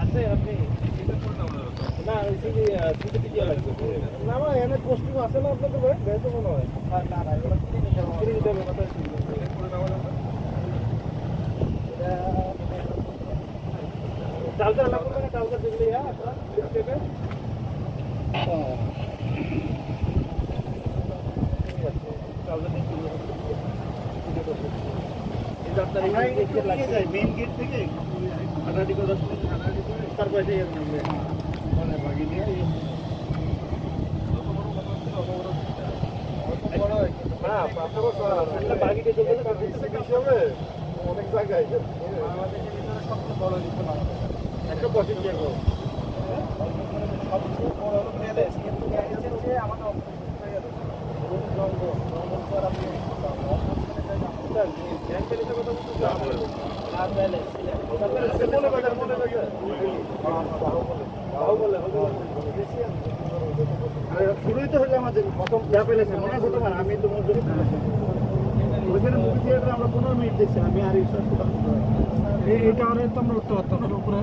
আছে আপনি না সিটি সিটি দিয়ে লাগবে না না এনে কস্টিং আছে না আপনাদের ভাই বেশ তো মনে হয় না না এগুলো কিনে দিতে হবে কথা চালটা লাগবে না চালটা দিলে আপনারা দেখতে মেইন গেট থেকে হাটাহাটি করে 10 মিনিট হাটাহাটি করে তারপরে যাই নামবে মানে বাগি নিয়ে না আপনারা বাগিতে চলে গেলে বেশি হবে অনেক জায়গায় বাংলাদেশের ভিতরে সবচেয়ে বড় কিছু না একটা পজিটিভ জায়গা সবচেয়ে বড় হলো প্যালেস কিন্তু প্যালেসের যে আমাদের শুরুই তো হলো আমাদের প্রথম যা পেলেছে মনে আছে তোমার আমি তো ওইখানে মুভি থিয়েটারে আমরা 15 মিনিট দেখছি আমি আর এইটা তো আমরা উঠতে পারতাম উপরে